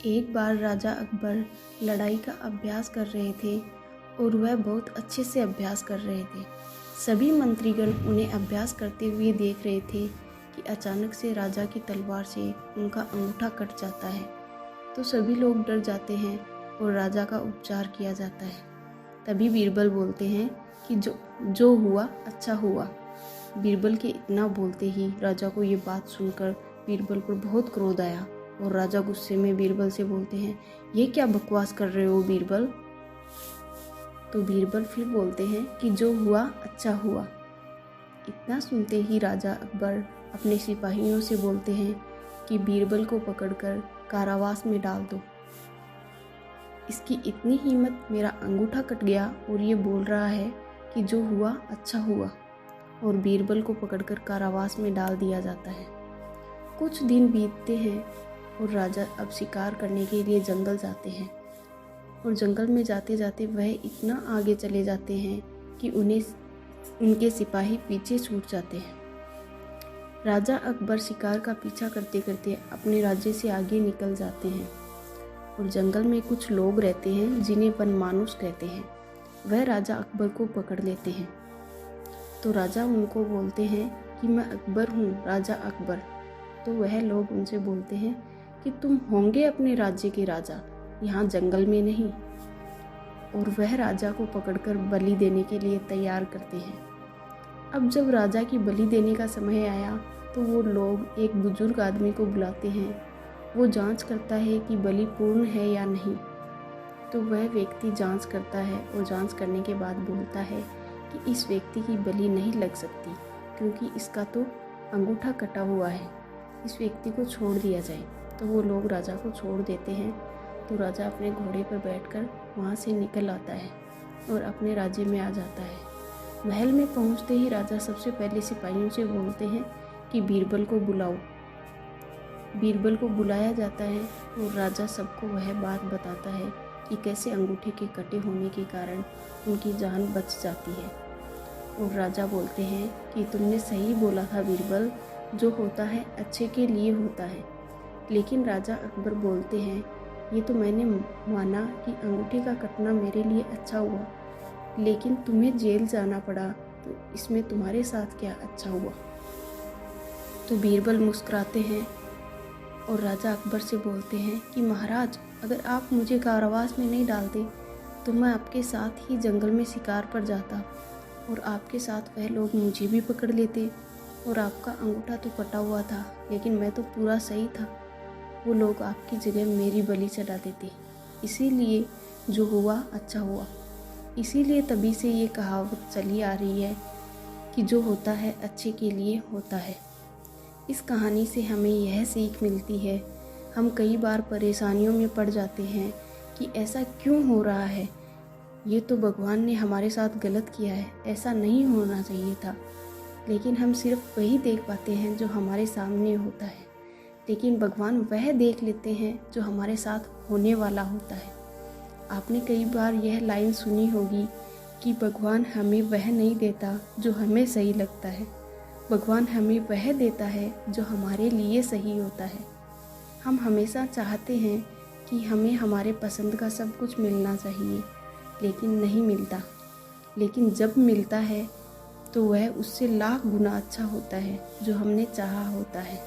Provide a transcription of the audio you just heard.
एक बार राजा अकबर लड़ाई का अभ्यास कर रहे थे और वह बहुत अच्छे से अभ्यास कर रहे थे। सभी मंत्रीगण उन्हें अभ्यास करते हुए देख रहे थे कि अचानक से राजा की तलवार से उनका अंगूठा कट जाता है। तो सभी लोग डर जाते हैं और राजा का उपचार किया जाता है। तभी बीरबल बोलते हैं कि जो हुआ अच्छा हुआ। बीरबल के इतना बोलते ही राजा को ये बात सुनकर बीरबल पर बहुत क्रोध आया और राजा गुस्से में बीरबल से बोलते हैं, ये क्या बकवास कर रहे हो बीरबल। तो बीरबल फिर बोलते हैं कि जो हुआ अच्छा हुआ। इतना सुनते ही राजा अकबर अपने सिपाहियों से बोलते हैं कि बीरबल को पकड़कर कारावास में डाल दो। इसकी इतनी हिम्मत, मेरा अंगूठा कट गया और ये बोल रहा है कि जो हुआ अच्छा हुआ। और बीरबल को पकड़कर कारावास में डाल दिया जाता है। कुछ दिन बीतते हैं और राजा अब शिकार करने के लिए जंगल जाते हैं। और जंगल में जाते जाते वह इतना आगे चले जाते हैं कि उनके सिपाही पीछे छूट जाते हैं। राजा अकबर शिकार का पीछा करते करते अपने राज्य से आगे निकल जाते हैं। और जंगल में कुछ लोग रहते हैं जिन्हें वनमानुष कहते हैं। वह राजा अकबर को पकड़ लेते हैं। तो राजा उनको बोलते हैं कि मैं अकबर हूँ, राजा अकबर। तो वह लोग उनसे बोलते हैं कि तुम होंगे अपने राज्य के राजा, यहाँ जंगल में नहीं। और वह राजा को पकड़कर बलि देने के लिए तैयार करते हैं। अब जब राजा की बलि देने का समय आया तो वो लोग एक बुजुर्ग आदमी को बुलाते हैं। वो जांच करता है कि बलि पूर्ण है या नहीं। तो वह व्यक्ति जांच करता है और जांच करने के बाद बोलता है कि इस व्यक्ति की बलि नहीं लग सकती क्योंकि इसका तो अंगूठा कटा हुआ है, इस व्यक्ति को छोड़ दिया जाए। तो वो लोग राजा को छोड़ देते हैं। तो राजा अपने घोड़े पर बैठकर वहाँ से निकल आता है और अपने राज्य में आ जाता है। महल में पहुँचते ही राजा सबसे पहले सिपाहियों से बोलते हैं कि बीरबल को बुलाओ। बीरबल को बुलाया जाता है और राजा सबको वह बात बताता है कि कैसे अंगूठे के कटे होने के कारण उनकी जान बच जाती है। और राजा बोलते हैं कि तुमने सही बोला था बीरबल, जो होता है अच्छे के लिए होता है। लेकिन राजा अकबर बोलते हैं, ये तो मैंने माना कि अंगूठे का कटना मेरे लिए अच्छा हुआ, लेकिन तुम्हें जेल जाना पड़ा, तो इसमें तुम्हारे साथ क्या अच्छा हुआ। तो बीरबल मुस्कुराते हैं और राजा अकबर से बोलते हैं कि महाराज, अगर आप मुझे कारावास में नहीं डालते तो मैं आपके साथ ही जंगल में शिकार पर जाता और आपके साथ वह लोग मुझे भी पकड़ लेते। और आपका अंगूठा तो कटा हुआ था लेकिन मैं तो पूरा सही था। वो लोग आपकी जगह मेरी बलि चढ़ा देते। इसीलिए जो हुआ अच्छा हुआ। इसीलिए तभी से ये कहावत चली आ रही है कि जो होता है अच्छे के लिए होता है। इस कहानी से हमें यह सीख मिलती है, हम कई बार परेशानियों में पड़ जाते हैं कि ऐसा क्यों हो रहा है, ये तो भगवान ने हमारे साथ गलत किया है, ऐसा नहीं होना चाहिए था। लेकिन हम सिर्फ वही देख पाते हैं जो हमारे सामने होता है, लेकिन भगवान वह देख लेते हैं जो हमारे साथ होने वाला होता है। आपने कई बार यह लाइन सुनी होगी कि भगवान हमें वह नहीं देता जो हमें सही लगता है, भगवान हमें वह देता है जो हमारे लिए सही होता है। हम हमेशा चाहते हैं कि हमें हमारे पसंद का सब कुछ मिलना चाहिए, लेकिन नहीं मिलता। लेकिन जब मिलता है तो वह उससे लाख गुना अच्छा होता है जो हमने चाहा होता है।